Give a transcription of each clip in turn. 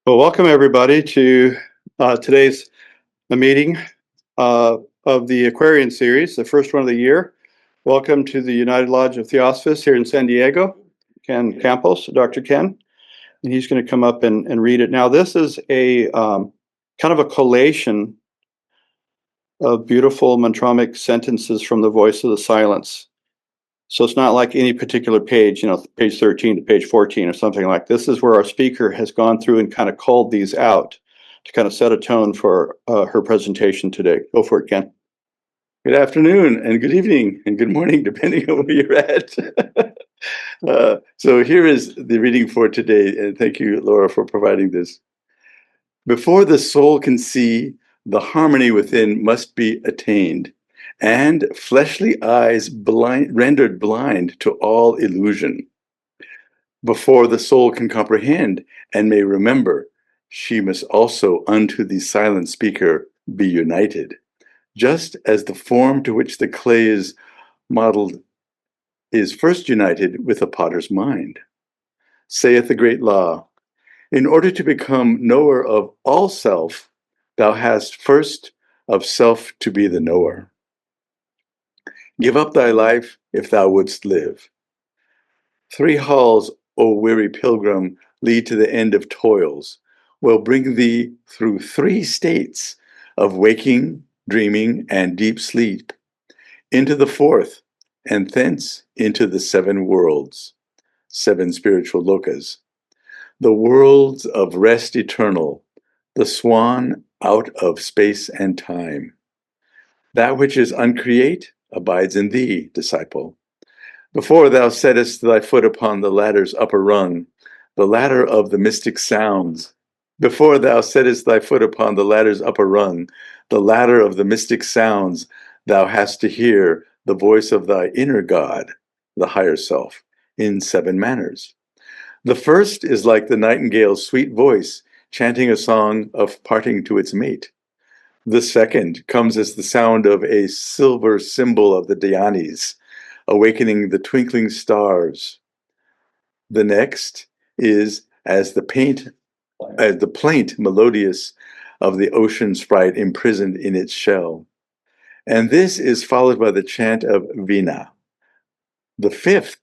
Well, welcome everybody to today's meeting of the Aquarian series, the first one of the year. Welcome to the United Lodge of Theosophists here in San Diego. Ken Campos, Dr. Ken, and he's going to come up and read it. Now, this is a kind of a collation of beautiful mantramic sentences from the voice of the silence. So it's not like any particular page, page 13 to page 14 or something like this. This is where our speaker has gone through and kind of called these out to kind of set a tone for her presentation today. Go for it, Ken. Good afternoon and good evening and good morning, depending on where you're at. So here is the reading for today, and thank you, Laura, for providing this. Before the soul can see, the harmony within must be attained, and fleshly eyes rendered blind to all illusion. Before the soul can comprehend and may remember, she must also unto the silent speaker be united, just as the form to which the clay is modeled is first united with the potter's mind. Saith the great law, in order to become knower of all self, thou hast first of self to be the knower. Give up thy life if thou wouldst live. 3 halls, O weary pilgrim, lead to the end of toils, will bring thee through 3 states of waking, dreaming, and deep sleep, into the 4th, and thence into the 7 worlds, 7 spiritual lokas, the worlds of rest eternal, the swan out of space and time. That which is uncreate abides in thee, disciple. Before thou settest thy foot upon the ladder's upper rung, the ladder of the mystic sounds, before thou settest thy foot upon the ladder's upper rung, the ladder of the mystic sounds, thou hast to hear the voice of thy inner God, the higher self, in 7 manners. The first is like the nightingale's sweet voice, chanting a song of parting to its mate. The second comes as the sound of a silver cymbal of the Dhyanis, awakening the twinkling stars. The next is as the plaint melodious of the ocean sprite imprisoned in its shell. And this is followed by the chant of Vina. The 5th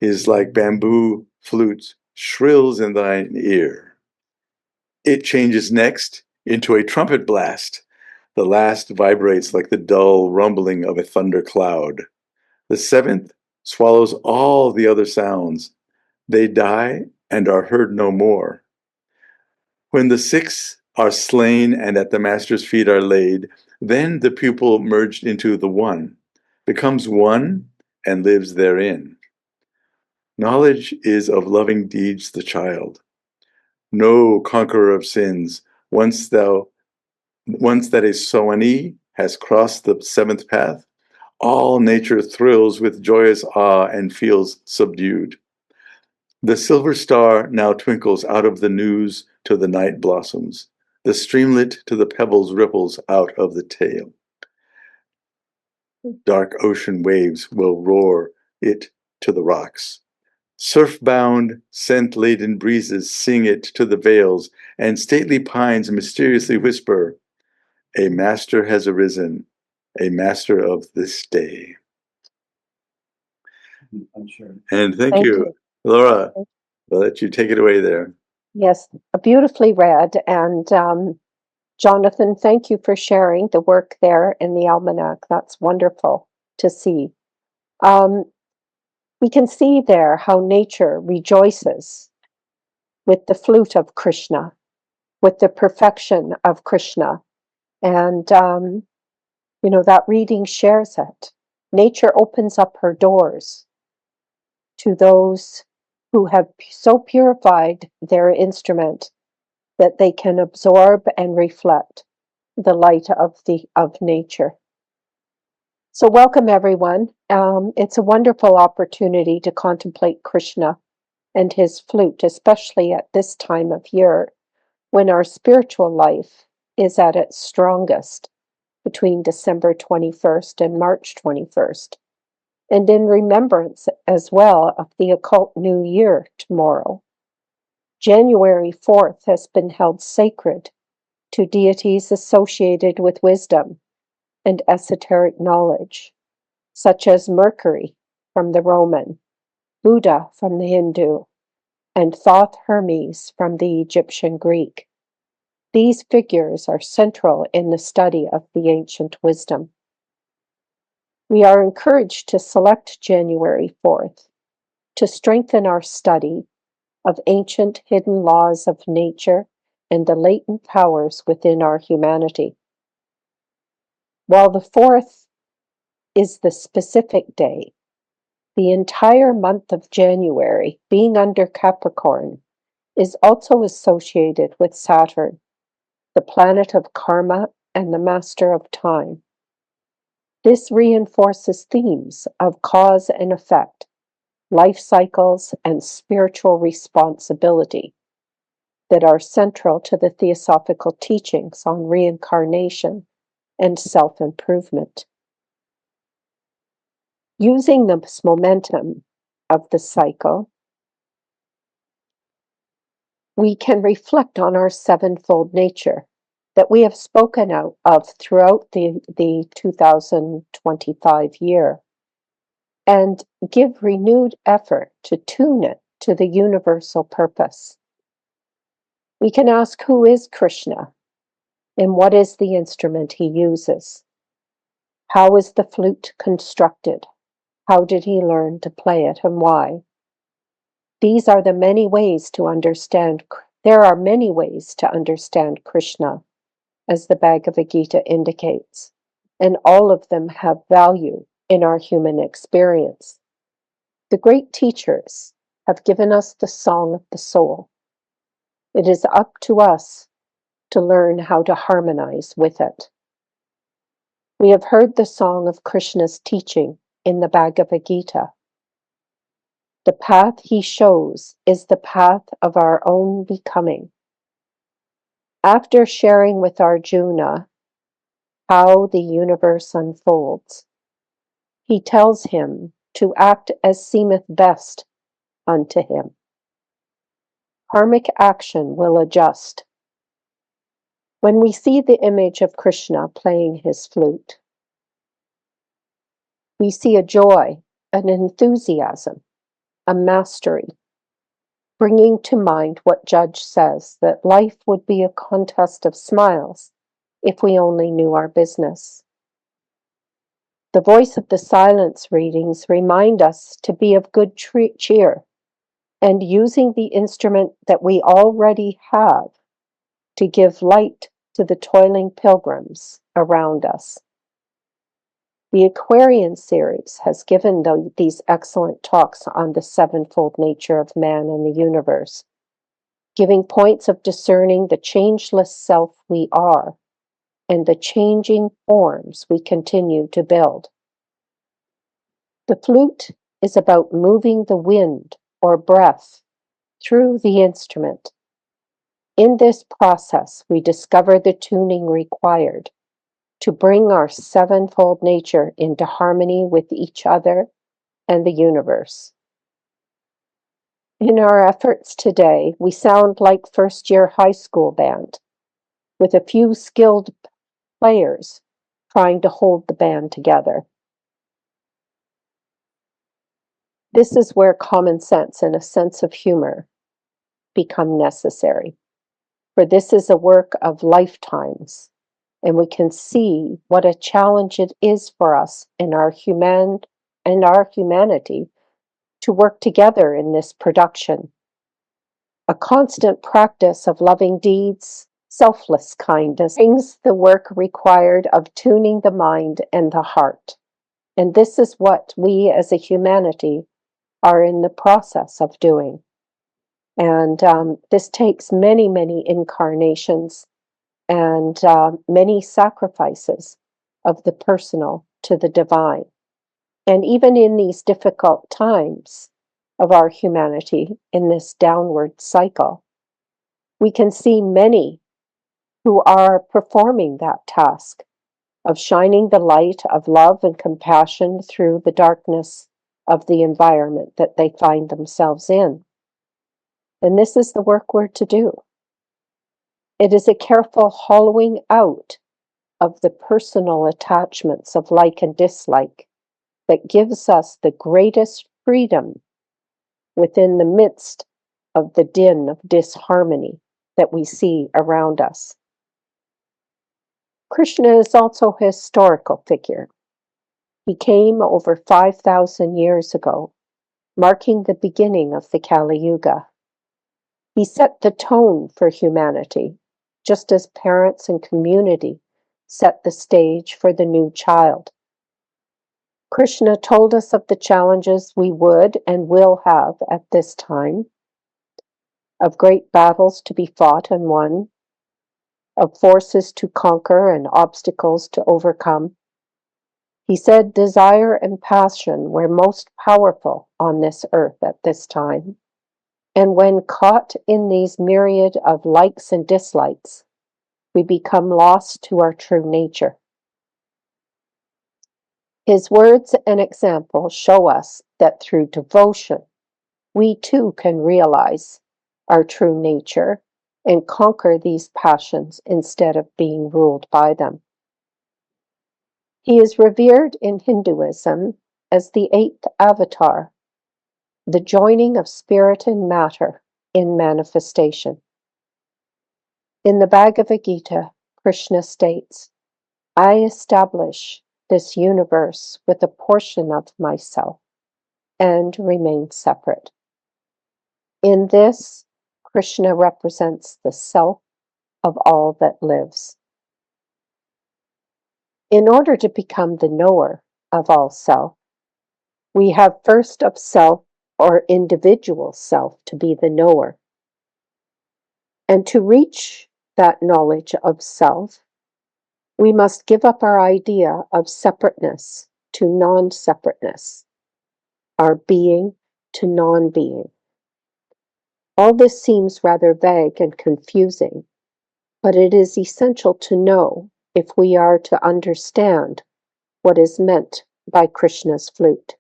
is like bamboo flutes, shrills in thine ear. It changes next into a trumpet blast. The last vibrates like the dull rumbling of a thunder cloud. The 7th swallows all the other sounds. They die and are heard no more. When the 6 are slain and at the master's feet are laid, then the pupil merged into the one, becomes one and lives therein. Knowledge is of loving deeds the child. No conqueror of sins, once that a Soani has crossed the 7th path, all nature thrills with joyous awe and feels subdued. The silver star now twinkles out of the news to the night blossoms. The streamlet to the pebbles ripples out of the tail. Dark ocean waves will roar it to the rocks. Surf-bound, scent-laden breezes sing it to the vales, and stately pines mysteriously whisper, a master has arisen, a master of this day. I'm sure. And thank you. Laura, I'll let you take it away there. Yes, beautifully read. And Jonathan, thank you for sharing the work there in the almanac. That's wonderful to see. We can see there how nature rejoices with the flute of Krishna, with the perfection of Krishna. And, that reading shares it. Nature opens up her doors to those who have so purified their instrument that they can absorb and reflect the light of nature. So welcome everyone. It's a wonderful opportunity to contemplate Krishna and his flute, especially at this time of year when our spiritual life is at its strongest between December 21st and March 21st, and in remembrance as well of the occult new year tomorrow. January 4th has been held sacred to deities associated with wisdom and esoteric knowledge, such as Mercury from the Roman, Buddha from the Hindu, and Thoth Hermes from the Egyptian Greek. These figures are central in the study of the ancient wisdom. We are encouraged to select January 4th to strengthen our study of ancient hidden laws of nature and the latent powers within our humanity. While the 4th is the specific day, the entire month of January, being under Capricorn, is also associated with Saturn, the planet of karma and the master of time. This reinforces themes of cause and effect, life cycles, and spiritual responsibility that are central to the theosophical teachings on reincarnation and self-improvement. Using this momentum of the cycle, we can reflect on our sevenfold nature that we have spoken out of throughout the 2025 year, and give renewed effort to tune it to the universal purpose. We can ask, who is Krishna, and what is the instrument he uses? How is the flute constructed? How did he learn to play it, and why? These are the many ways to understand. There are many ways to understand Krishna, as the Bhagavad Gita indicates, and all of them have value in our human experience. The great teachers have given us the song of the soul. It is up to us to learn how to harmonize with it. We have heard the song of Krishna's teaching in the Bhagavad Gita. The path he shows is the path of our own becoming. After sharing with Arjuna how the universe unfolds, he tells him to act as seemeth best unto him. Karmic action will adjust. When we see the image of Krishna playing his flute, we see a joy, an enthusiasm, a mastery, bringing to mind what Judge says, that life would be a contest of smiles if we only knew our business. The voice of the silence readings remind us to be of good cheer and using the instrument that we already have to give light to the toiling pilgrims around us. The Aquarian series has given these excellent talks on the sevenfold nature of man and the universe, giving points of discerning the changeless self we are and the changing forms we continue to build. The flute is about moving the wind or breath through the instrument. In this process, we discover the tuning required to bring our sevenfold nature into harmony with each other and the universe. In our efforts today, we sound like first-year high school band, with a few skilled players trying to hold the band together. This is where common sense and a sense of humor become necessary, for this is a work of lifetimes, and we can see what a challenge it is for us in our humanity to work together in this production. A constant practice of loving deeds, selfless kindness, brings the work required of tuning the mind and the heart. And this is what we as a humanity are in the process of doing. And this takes many, many incarnations and many sacrifices of the personal to the divine. And even in these difficult times of our humanity, in this downward cycle, we can see many who are performing that task of shining the light of love and compassion through the darkness of the environment that they find themselves in. And this is the work we're to do. It is a careful hollowing out of the personal attachments of like and dislike that gives us the greatest freedom within the midst of the din of disharmony that we see around us. Krishna is also a historical figure. He came over 5,000 years ago, marking the beginning of the Kali Yuga. He set the tone for humanity, just as parents and community set the stage for the new child. Krishna told us of the challenges we would and will have at this time, of great battles to be fought and won, of forces to conquer and obstacles to overcome. He said desire and passion were most powerful on this earth at this time. And when caught in these myriad of likes and dislikes, we become lost to our true nature. His words and example show us that through devotion, we too can realize our true nature and conquer these passions instead of being ruled by them. He is revered in Hinduism as the 8th avatar, the joining of spirit and matter in manifestation. In the Bhagavad Gita, Krishna states, I establish this universe with a portion of myself and remain separate. In this, Krishna represents the self of all that lives. In order to become the knower of all self, we have first of self or individual self to be the knower. And to reach that knowledge of self, we must give up our idea of separateness to non-separateness, our being to non-being. All this seems rather vague and confusing, but it is essential to know if we are to understand what is meant by Krishna's flute.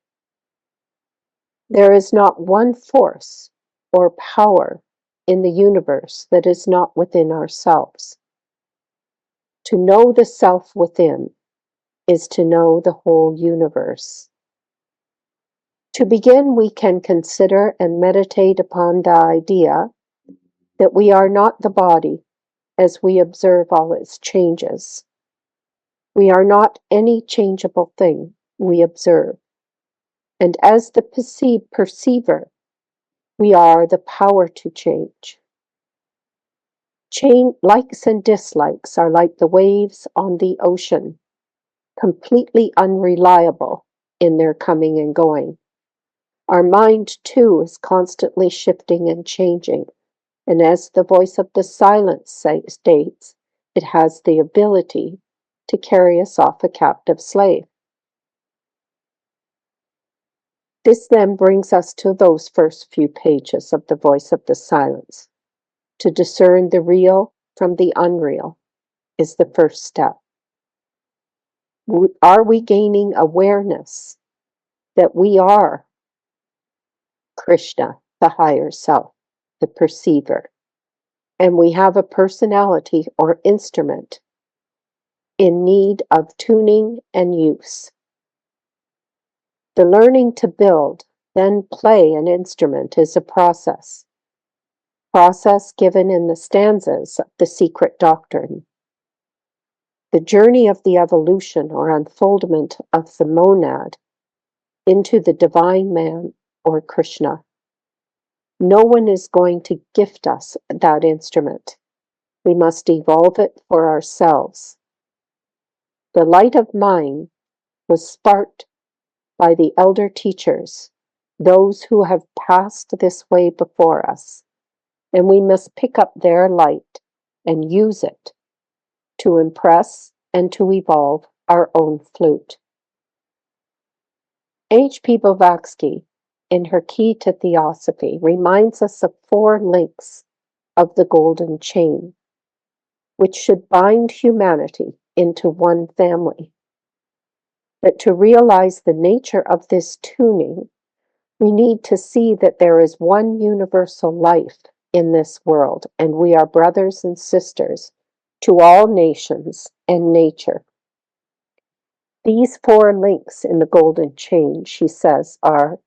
There is not one force or power in the universe that is not within ourselves. To know the self within is to know the whole universe. To begin, we can consider and meditate upon the idea that we are not the body as we observe all its changes. We are not any changeable thing we observe. And as the perceiver, we are the power to change. Likes and dislikes are like the waves on the ocean, completely unreliable in their coming and going. Our mind, too, is constantly shifting and changing, and as the voice of the silence states, it has the ability to carry us off a captive slave. This then brings us to those first few pages of the voice of the silence. To discern the real from the unreal is the first step. Are we gaining awareness that we are Krishna, the higher self, the perceiver, and we have a personality or instrument in need of tuning and use? The learning to build, then play an instrument is a process given in the stanzas of the secret doctrine. The journey of the evolution or unfoldment of the monad into the divine man or Krishna. No one is going to gift us that instrument. We must evolve it for ourselves. The light of mind was sparked by the elder teachers, those who have passed this way before us, and we must pick up their light and use it to impress and to evolve our own flute. H.P. Blavatsky, in her Key to Theosophy, reminds us of 4 links of the golden chain, which should bind humanity into one family. But to realize the nature of this tuning, We need to see that there is one universal life in this world, and we are brothers and sisters to all nations and nature. These four links in the golden chain, she says, are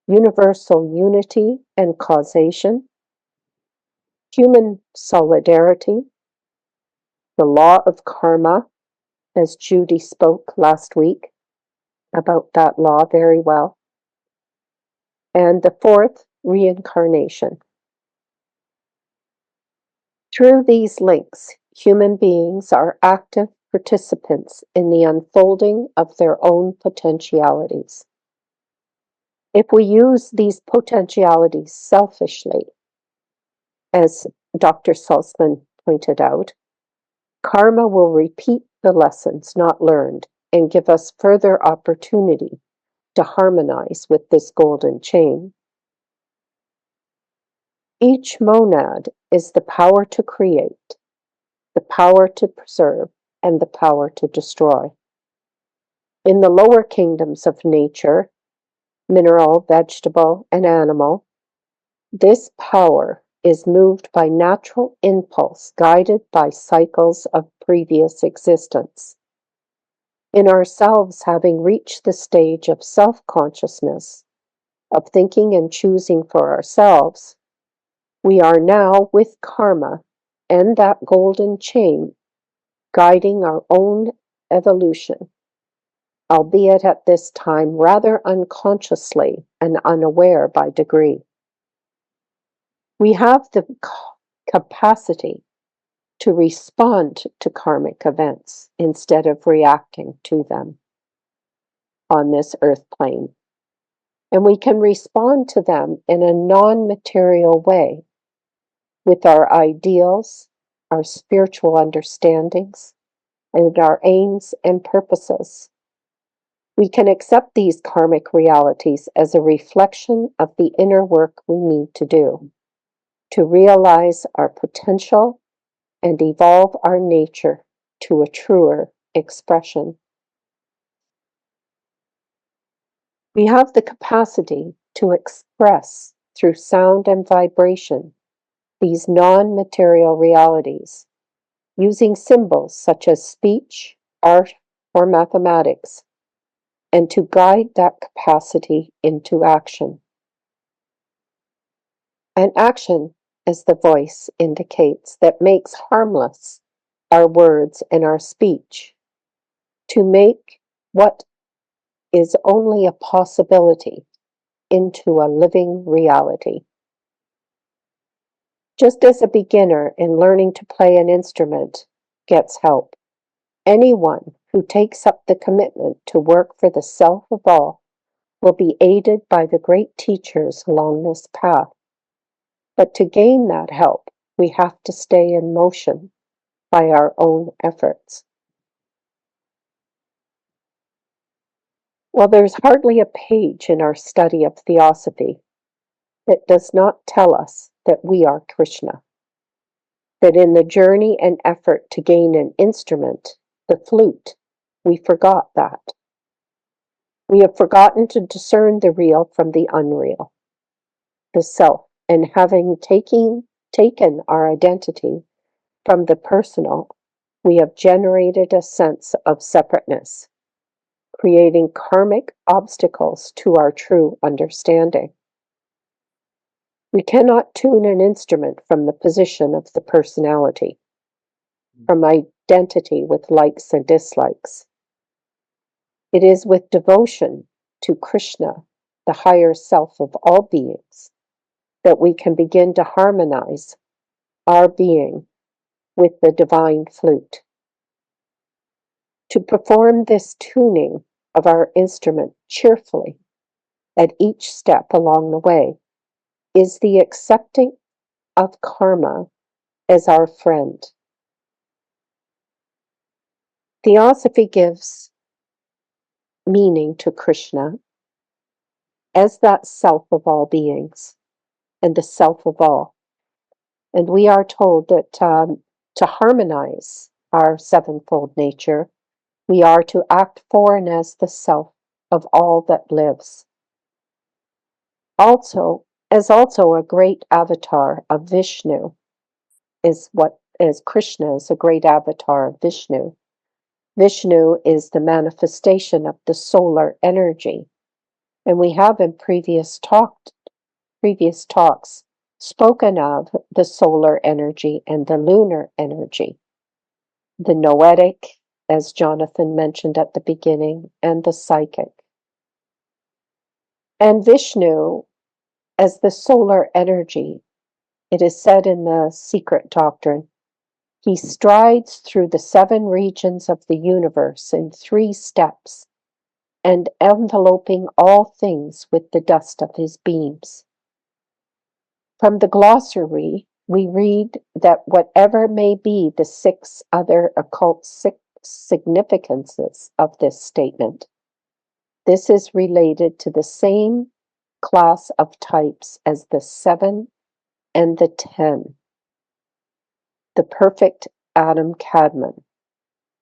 universal unity and causation, human solidarity, the law of karma, as Judy spoke last week about that law very well, and the fourth, reincarnation. Through these links, human beings are active participants in the unfolding of their own potentialities. If we use these potentialities selfishly, as Dr. Salzman pointed out, karma will repeat the lessons not learned and give us further opportunity to harmonize with this golden chain. Each monad is the power to create, the power to preserve, and the power to destroy. In the lower kingdoms of nature, mineral, vegetable, and animal, this power is moved by natural impulse guided by cycles of previous existence. In ourselves, having reached the stage of self-consciousness, of thinking and choosing for ourselves, we are now with karma and that golden chain guiding our own evolution, albeit at this time rather unconsciously and unaware by degree. We have the capacity to respond to karmic events instead of reacting to them on this earth plane. And we can respond to them in a non-material way with our ideals, our spiritual understandings, and our aims and purposes. We can accept these karmic realities as a reflection of the inner work we need to do to realize our potential and evolve our nature to a truer expression. We have the capacity to express through sound and vibration these non-material realities, using symbols such as speech, art, or mathematics, and to guide that capacity into action. And action, as the voice indicates, that makes harmless our words and our speech, to make what is only a possibility into a living reality. Just as a beginner in learning to play an instrument gets help, anyone who takes up the commitment to work for the self of all will be aided by the great teachers along this path. But to gain that help, we have to stay in motion by our own efforts. Well, there's hardly a page in our study of theosophy that does not tell us that we are Krishna, that in the journey and effort to gain an instrument, the flute, we forgot that. We have forgotten to discern the real from the unreal, the self, and having taken our identity from the personal, we have generated a sense of separateness, creating karmic obstacles to our true understanding. We cannot tune an instrument from the position of the personality, from identity with likes and dislikes. It is with devotion to Krishna, the higher self of all beings, that we can begin to harmonize our being with the divine flute. To perform this tuning of our instrument cheerfully at each step along the way is the accepting of karma as our friend. Theosophy gives meaning to Krishna as that self of all beings and the self of all. And we are told that to harmonize our sevenfold nature, we are to act for and as the self of all that lives. Also a great avatar of Vishnu as Krishna is a great avatar of Vishnu. Vishnu is the manifestation of the solar energy. And we have in previous talks spoken of the solar energy and the lunar energy, the noetic, as Jonathan mentioned at the beginning, and the psychic. And Vishnu, as the solar energy, it is said in the secret doctrine, he strides through the 7 regions of the universe in 3 steps, and enveloping all things with the dust of his beams. From the glossary, we read that whatever may be the 6 other occult significances of this statement, this is related to the same class of types as the 7 and the 10, the perfect Adam Kadmon,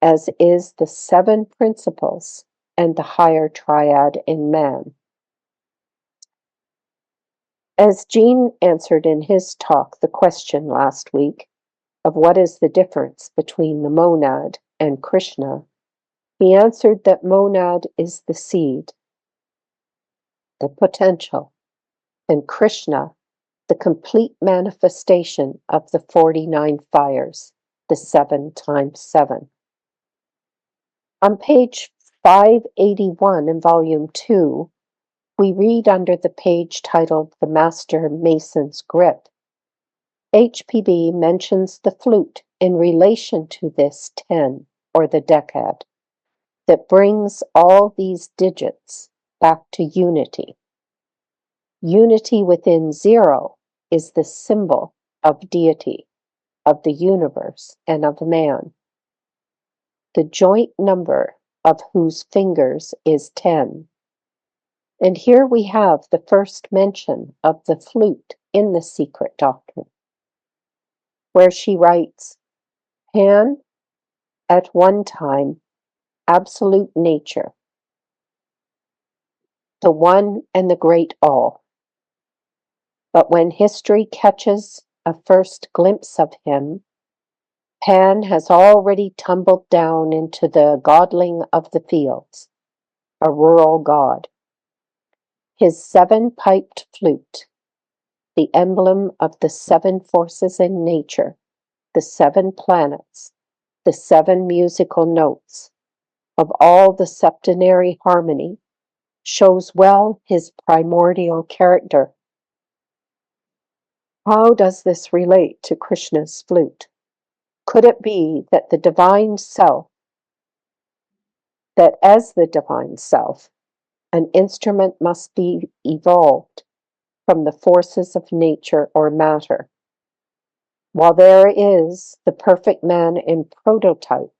as is the 7 principles and the higher triad in man. As Gene answered in his talk the question last week of what is the difference between the monad and Krishna, he answered that monad is the seed, the potential, and Krishna, the complete manifestation of the 49 fires, the 7 times 7. On page 581 in volume 2, we read under the page titled The Master Mason's Grip. HPB mentions the flute in relation to this 10, or the decad, that brings all these digits back to unity. Unity within 0 is the symbol of deity, of the universe, and of man. The joint number of whose fingers is 10. And here we have the first mention of the flute in the secret doctrine, where she writes, Pan, at one time, absolute nature, the one and the great all. But when history catches a first glimpse of him, Pan has already tumbled down into the godling of the fields, a rural god. His 7-piped flute, the emblem of the 7 forces in nature, the 7 planets, the 7 musical notes, of all the septenary harmony, shows well his primordial character. How does this relate to Krishna's flute? Could it be that the divine self, that as the divine self, an instrument must be evolved from the forces of nature or matter? While there is the perfect man in prototype,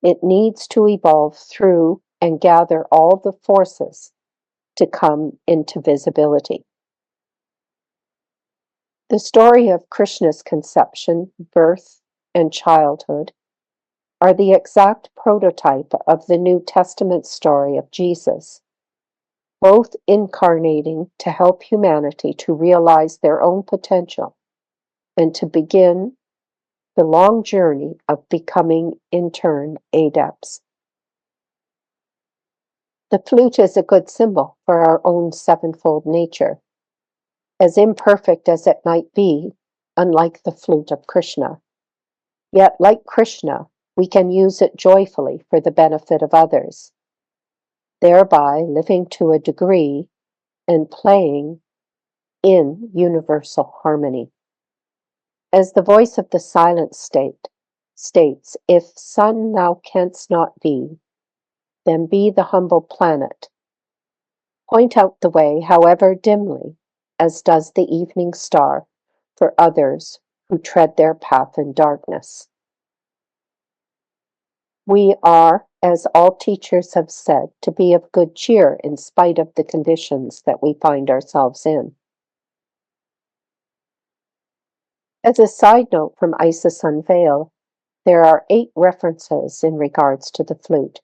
it needs to evolve through and gather all the forces to come into visibility. The story of Krishna's conception, birth, and childhood are the exact prototype of the New Testament story of Jesus, both incarnating to help humanity to realize their own potential and to begin the long journey of becoming, in turn, adepts. The flute is a good symbol for our own 7-fold nature. As imperfect as it might be, unlike the flute of Krishna, yet like Krishna, we can use it joyfully for the benefit of others, thereby living to a degree and playing in universal harmony. As the voice of the silent state states, if sun thou canst not be, then be the humble planet. Point out the way, however dimly, as does the evening star, for others who tread their path in darkness. We are, as all teachers have said, to be of good cheer in spite of the conditions that we find ourselves in. As a side note from Isis Unveiled, there are 8 references in regards to the flute,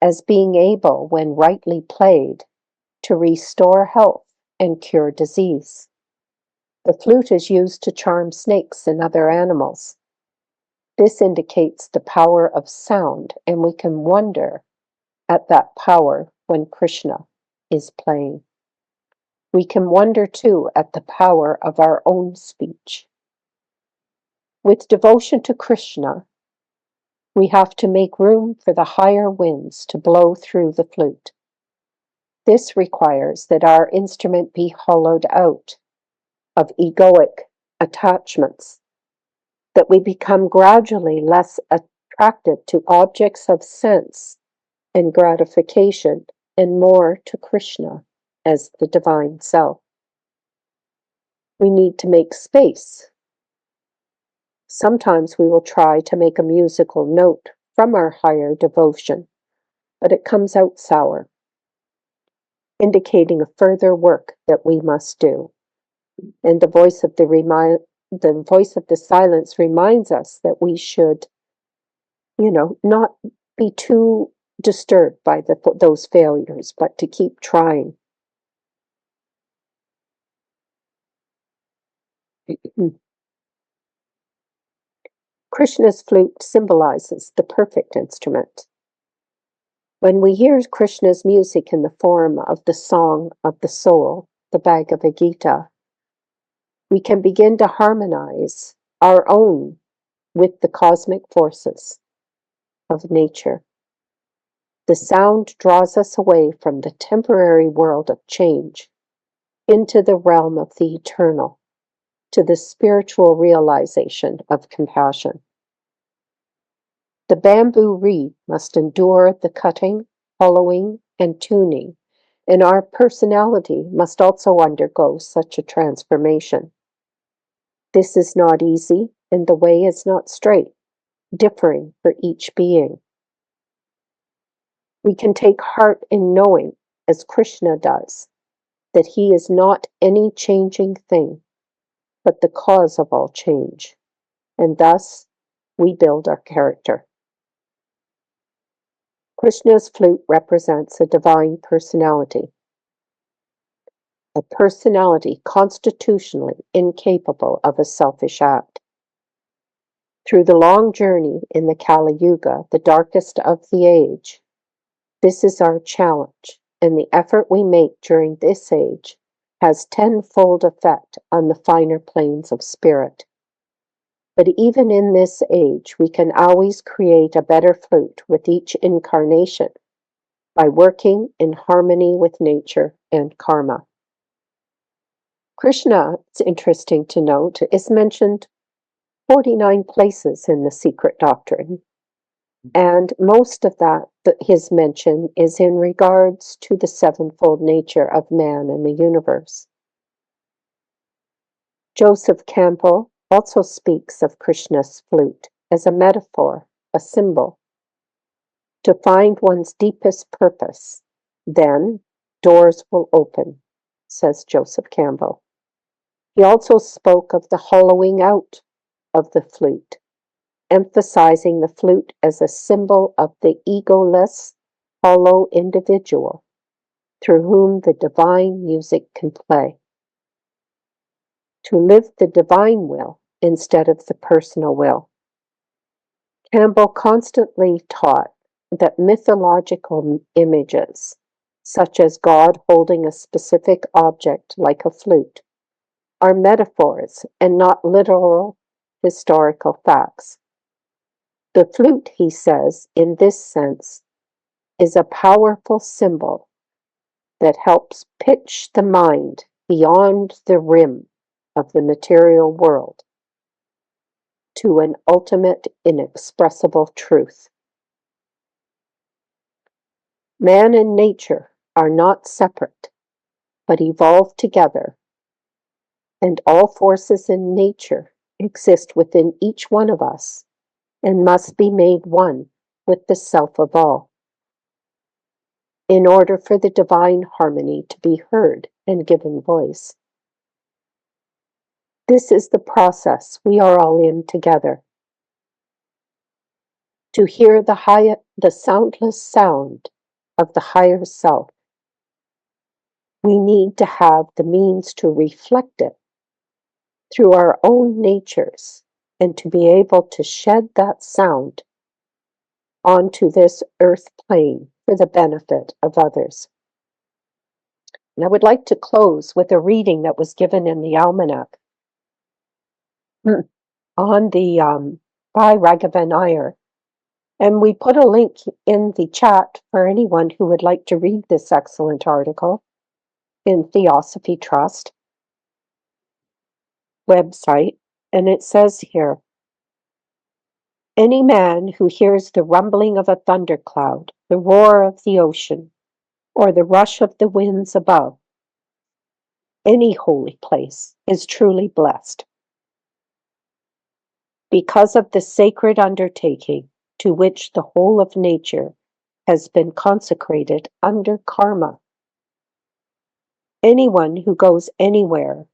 as being able, when rightly played, to restore health and cure disease. The flute is used to charm snakes and other animals. This indicates the power of sound, and we can wonder at that power when Krishna is playing. We can wonder too at the power of our own speech. With devotion to Krishna, we have to make room for the higher winds to blow through the flute. This requires that our instrument be hollowed out of egoic attachments, that we become gradually less attracted to objects of sense and gratification and more to Krishna as the divine self. We need to make space. Sometimes we will try to make a musical note from our higher devotion, but it comes out sour, indicating a further work that we must do. And the voice of the silence reminds us that we should, not be too disturbed by those failures, but to keep trying. Krishna's flute symbolizes the perfect instrument. When we hear Krishna's music in the form of the Song of the Soul, the Bhagavad Gita, we can begin to harmonize our own with the cosmic forces of nature. The sound draws us away from the temporary world of change into the realm of the eternal, to the spiritual realization of compassion. The bamboo reed must endure the cutting, hollowing, and tuning, and our personality must also undergo such a transformation. This is not easy, and the way is not straight, differing for each being. We can take heart in knowing, as Krishna does, that he is not any changing thing, but the cause of all change, and thus we build our character. Krishna's flute represents a divine personality, a personality constitutionally incapable of a selfish act. Through the long journey in the Kali Yuga, the darkest of the age, this is our challenge, and the effort we make during this age has tenfold effect on the finer planes of spirit. But even in this age, we can always create a better flute with each incarnation by working in harmony with nature and karma. Krishna, it's interesting to note, is mentioned 49 places in the secret doctrine, and most of his mention is in regards to the sevenfold nature of man and the universe. Joseph Campbell also speaks of Krishna's flute as a metaphor, a symbol. To find one's deepest purpose, then doors will open, says Joseph Campbell. He also spoke of the hollowing out of the flute, emphasizing the flute as a symbol of the egoless, hollow individual through whom the divine music can play. To live the divine will instead of the personal will. Campbell constantly taught that mythological images, such as God holding a specific object like a flute, are metaphors and not literal historical facts. The flute, he says, in this sense, is a powerful symbol that helps pitch the mind beyond the rim of the material world to an ultimate inexpressible truth. Man and nature are not separate, but evolve together, and all forces in nature exist within each one of us and must be made one with the self of all, in order for the divine harmony to be heard and given voice. This is the process we are all in together. To hear the soundless sound of the higher self we need to have the means to reflect it through our own natures and to be able to shed that sound onto this earth plane for the benefit of others. And I would like to close with a reading that was given in the almanac on the by Raghavan Iyer. And we put a link in the chat for anyone who would like to read this excellent article in Theosophy Trust website. And it says here, any man who hears the rumbling of a thundercloud, the roar of the ocean, or the rush of the winds above, any holy place, is truly blessed. Because of the sacred undertaking to which the whole of nature has been consecrated under karma. Anyone who goes anywhere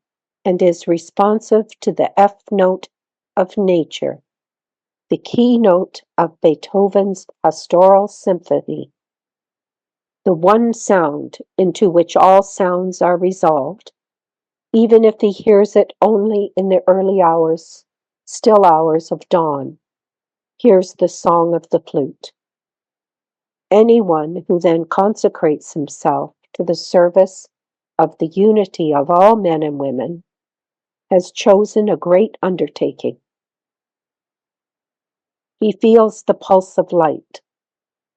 and is responsive to the F note of nature, the keynote of Beethoven's Pastoral Symphony, the one sound into which all sounds are resolved, even if he hears it only in the early hours, still hours of dawn, hears the song of the flute. Anyone who then consecrates himself to the service of the unity of all men and women has chosen a great undertaking. He feels the pulse of light,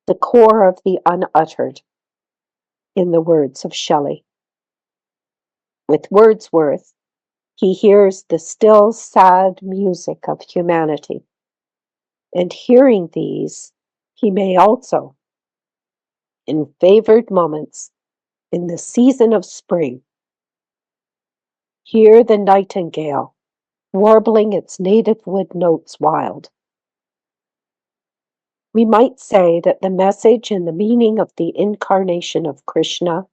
the core of the unuttered, in the words of Shelley. With Wordsworth, he hears the still sad music of humanity, and hearing these, he may also, in favored moments in the season of spring, hear the nightingale warbling its native wood notes wild. We might say that the message and the meaning of the incarnation of Krishna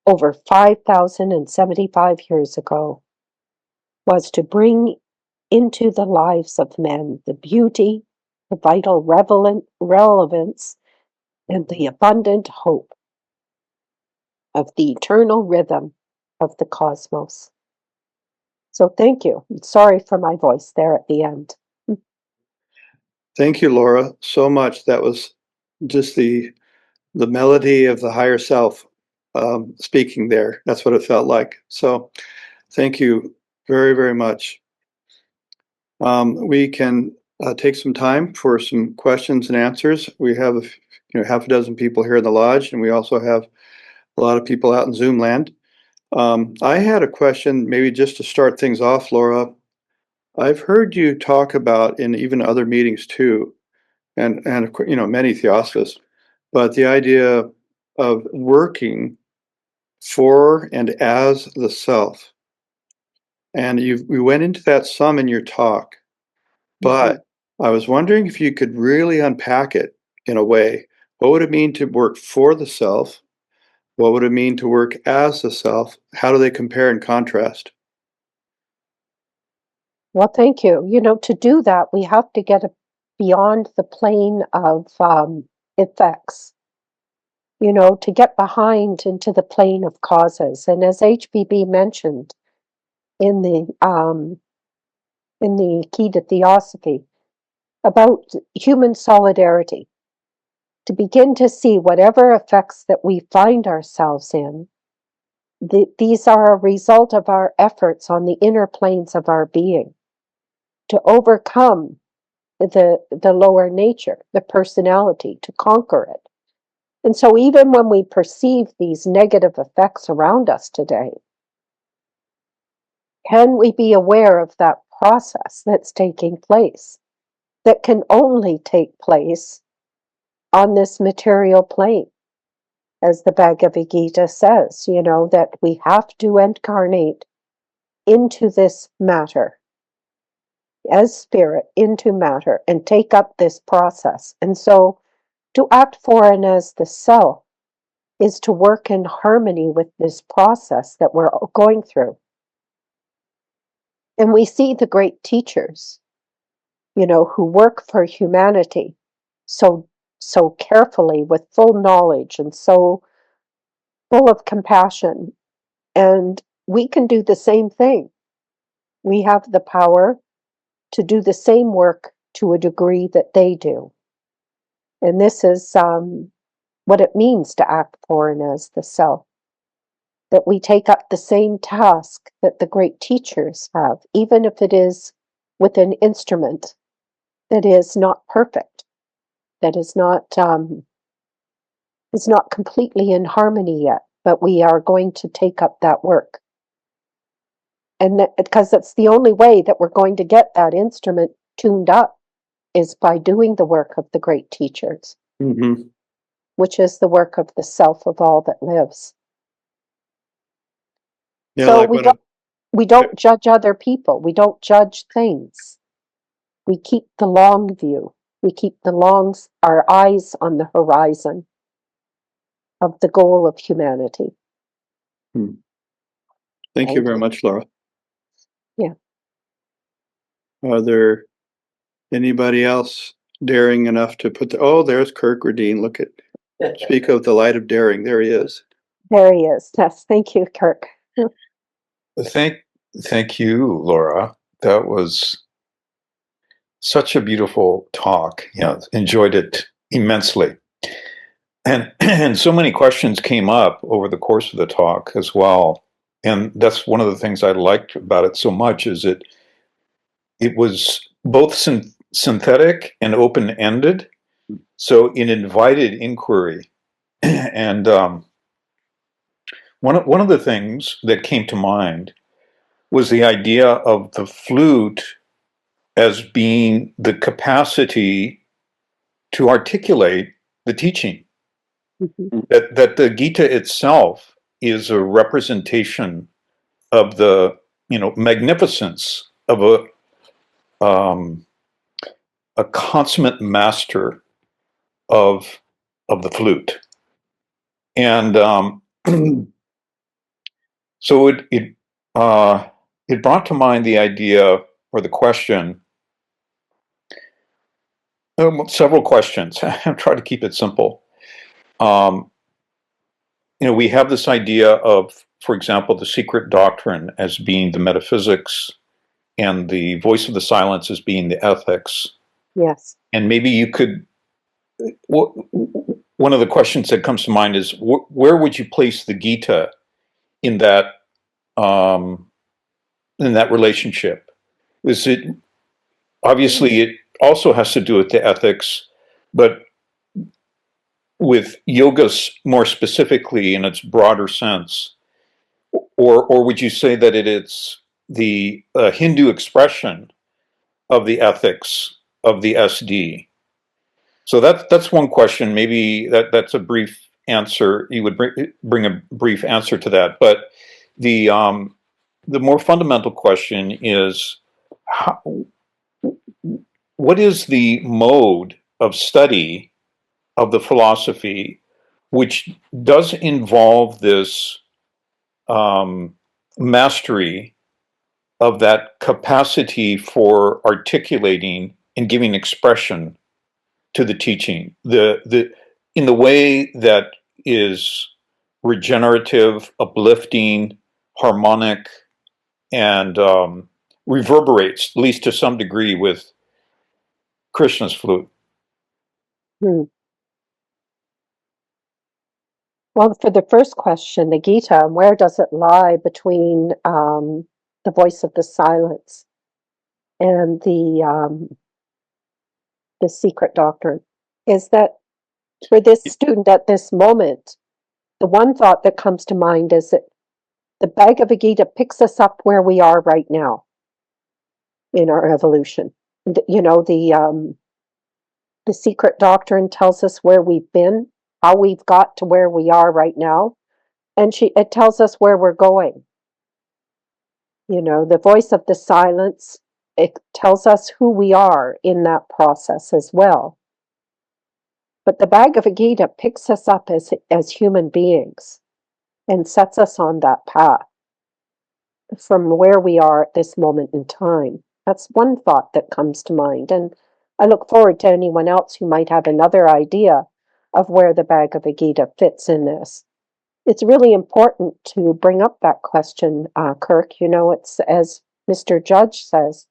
over 5,075 years ago was to bring into the lives of men the beauty, the vital relevance, and the abundant hope of the eternal rhythm of the cosmos. So thank you. Sorry for my voice there at the end. Thank you, Laura, so much. That was just the melody of the higher self speaking there. That's what it felt like. So thank you very, very much. We can take some time for some questions and answers. We have half a dozen people here in the lodge, and we also have a lot of people out in Zoom land. I had a question, maybe just to start things off, Laura. I've heard you talk about in even other meetings too, and many theosophists, but the idea of working for and as the self. And we went into that some in your talk, but I was wondering if you could really unpack it in a way. What would it mean to work for the self? What would it mean to work as the self? How do they compare and contrast? Well, thank you. To do that, we have to get beyond the plane of effects, to get behind into the plane of causes. And as HBB mentioned in the key to theosophy, about human solidarity, to begin to see whatever effects that we find ourselves in, these are a result of our efforts on the inner planes of our being to overcome the lower nature, the personality, to conquer it. And so even when we perceive these negative effects around us today, can we be aware of that process that's taking place, that can only take place on this material plane? As the Bhagavad Gita says, that we have to incarnate into this matter, as spirit, into matter, and take up this process. And so to act for and as the self is to work in harmony with this process that we're going through. And we see the great teachers, who work for humanity so carefully with full knowledge and so full of compassion. And we can do the same thing. We have the power to do the same work to a degree that they do. And this is what it means to act for and as the self. That we take up the same task that the great teachers have, even if it is with an instrument that is not perfect, that is not completely in harmony yet, but we are going to take up that work. And because that's the only way that we're going to get that instrument tuned up is by doing the work of the great teachers, Mm-hmm. which is the work of the self of all that lives. Yeah, So like we don't judge other people. We don't judge things. We keep the long view. We keep our eyes on the horizon of the goal of humanity. Thank you very much, Laura. Yeah. Are there anybody else daring enough to put oh, there's Kirk Radine. Look at, speak of the light of daring. There he is. There he is. Yes. Thank you, Kirk. Thank you, Laura. That was such a beautiful talk. Yeah, enjoyed it immensely. And so many questions came up over the course of the talk as well. And that's one of the things I liked about it so much is it was both synthetic and open-ended. So it invited inquiry. And one of the things that came to mind was the idea of the flute as being the capacity to articulate the teaching. Mm-hmm. That the Gita itself is a representation of the magnificence of a consummate master of the flute, and so it brought to mind the idea or the question. Several questions. I'm trying to keep it simple. We have this idea of, for example, the secret doctrine as being the metaphysics and the voice of the silence as being the ethics. Yes. And maybe you could, one of the questions that comes to mind is, where would you place the Gita in that relationship? Is it, obviously it also has to do with the ethics, but with yoga more specifically in its broader sense, or would you say that it's the Hindu expression of the ethics of the SD? So that's one question. Maybe that's a brief answer. You would bring a brief answer to that. But the more fundamental question is, what is the mode of study of the philosophy which does involve this mastery of that capacity for articulating and giving expression to the teaching, in the way that is regenerative, uplifting, harmonic, and reverberates, at least to some degree, with Krishna's flute? Hmm. Well, for the first question, the Gita, where does it lie between the voice of the silence and the secret doctrine? Is that for this student at this moment, the one thought that comes to mind is that the Bhagavad Gita picks us up where we are right now in our evolution. The secret doctrine tells us where we've been, how we've got to where we are right now, and it tells us where we're going. The voice of the silence, it tells us who we are in that process as well. But the Bhagavad Gita picks us up as human beings and sets us on that path from where we are at this moment in time. That's one thought that comes to mind. And I look forward to anyone else who might have another idea of where the Bhagavad Gita fits in this. it's really important to bring up that question, Kirk. You know, it's as Mr. Judge says,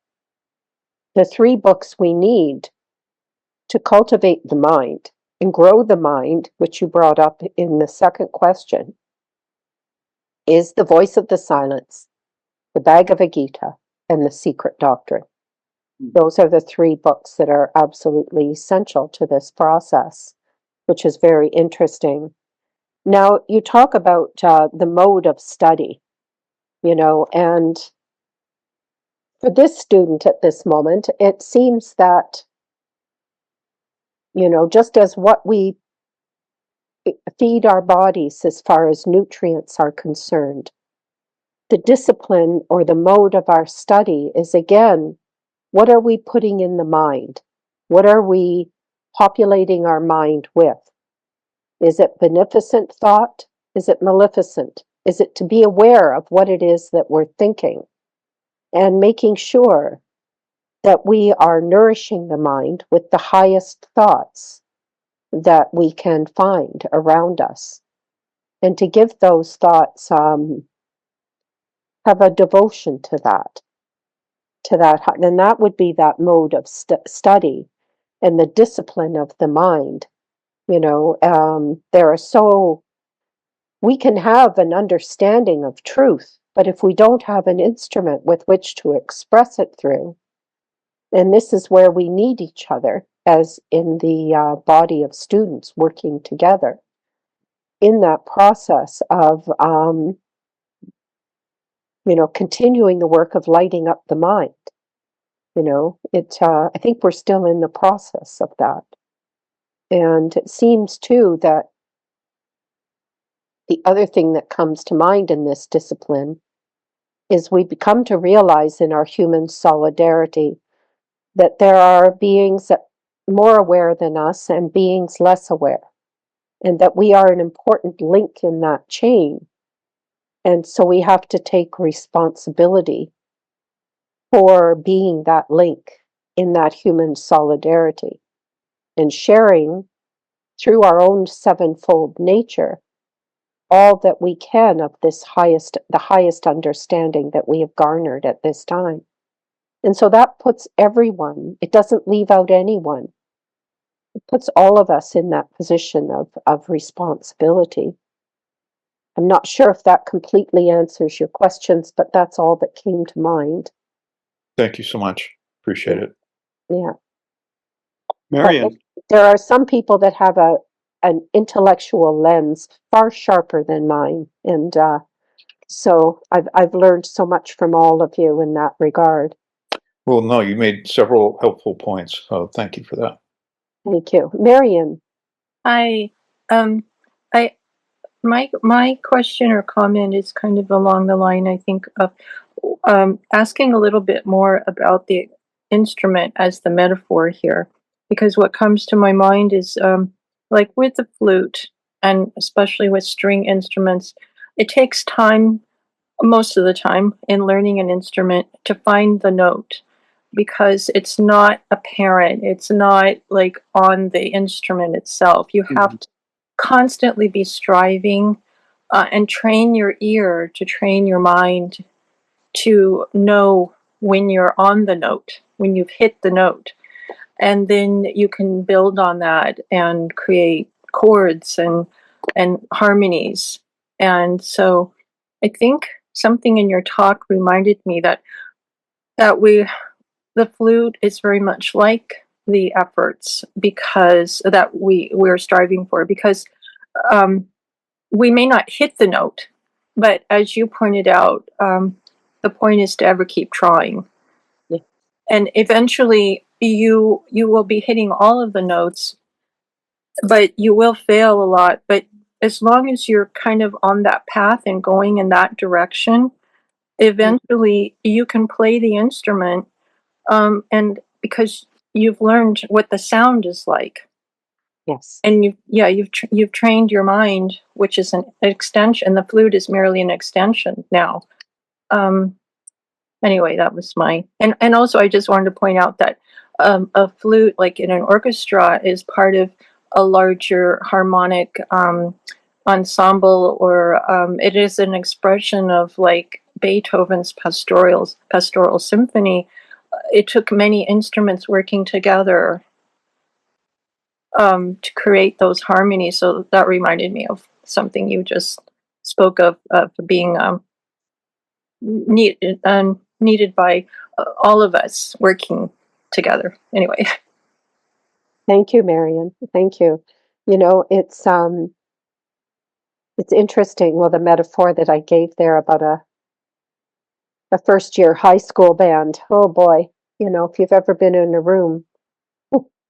the 3 books we need to cultivate the mind and grow the mind, which you brought up in the second question, is The Voice of the Silence, The Bhagavad Gita, and The Secret Doctrine. Those are the 3 books that are absolutely essential to this process, which is very interesting. Now, you talk about the mode of study, you know, and for this student at this moment, it seems that, you know, just as what we feed our bodies as far as nutrients are concerned, the discipline or the mode of our study is again, what are we putting in the mind? What are we populating our mind with? Is it beneficent thought? Is it maleficent? Is it to be aware of what it is that we're thinking and making sure that we are nourishing the mind with the highest thoughts that we can find around us, and to give those thoughts have a devotion to that, and that would be that mode of study and the discipline of the mind. You know, there are so we can have an understanding of truth, but if we don't have an instrument with which to express it through, and this is where we need each other, as in the body of students working together in that process of, you know, continuing the work of lighting up the mind. You know, I think we're still in the process of that. And it seems too that the other thing that comes to mind in this discipline is we become to realize in our human solidarity that there are beings that more aware than us and beings less aware, and that we are an important link in that chain. And so we have to take responsibility for being that link in that human solidarity and sharing through our own sevenfold nature all that we can of the highest understanding that we have garnered at this time. And so that puts everyone, it doesn't leave out anyone. It puts all of us in that position of responsibility. I'm not sure if that completely answers your questions, but that's all that came to mind. Thank you so much. Appreciate it. Yeah. Marion. There are some people that have an intellectual lens far sharper than mine, and so I've learned so much from all of you in that regard. Well, no, you made several helpful points, so thank you for that. Thank you, Marion. Hi. I my question or comment is kind of along the line, I think, of asking a little bit more about the instrument as the metaphor here, because what comes to my mind is like with the flute, and especially with string instruments, it takes time, most of the time, in learning an instrument to find the note, because it's not apparent. It's not like on the instrument itself. You have to constantly be striving and train your ear to train your mind to know when you're on the note, when you've hit the note. And then you can build on that and create chords and harmonies. And so I think something in your talk reminded me that the flute is very much like the efforts because that we're striving for, because we may not hit the note, but as you pointed out, the point is to ever keep trying. Yeah. And eventually you will be hitting all of the notes, but you will fail a lot. But as long as you're kind of on that path and going in that direction, eventually you can play the instrument, and because you've learned what the sound is like. Yes. And you've trained your mind, which is an extension. The flute is merely an extension now. Anyway, that was my and also I just wanted to point out that a flute, like in an orchestra, is part of a larger harmonic ensemble, or it is an expression of like Beethoven's pastoral symphony. It took many instruments working together to create those harmonies. So that reminded me of something you just spoke of being needed by all of us working together. Anyway. Thank you, Marion. Thank you. You know, it's interesting. Well, the metaphor that I gave there about a first year high school band. Oh boy, you know, if you've ever been in a room,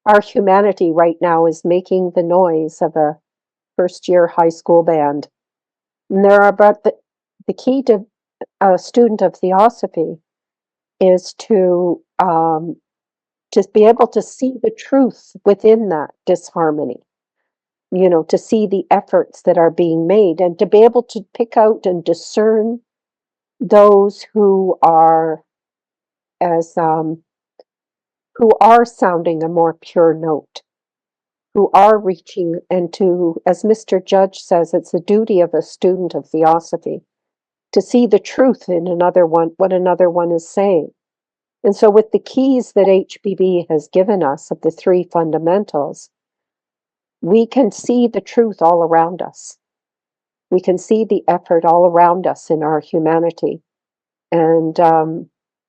our humanity right now is making the noise of a first year high school band. And there are, but the key to a student of theosophy is to just be able to see the truth within that disharmony, you know, to see the efforts that are being made and to be able to pick out and discern those who are as who are sounding a more pure note, who are reaching, and to, as Mr. Judge says, it's the duty of a student of theosophy to see the truth in another one, what another one is saying. And so with the keys that HBB has given us of the three fundamentals, we can see the truth all around us. We can see the effort all around us in our humanity. And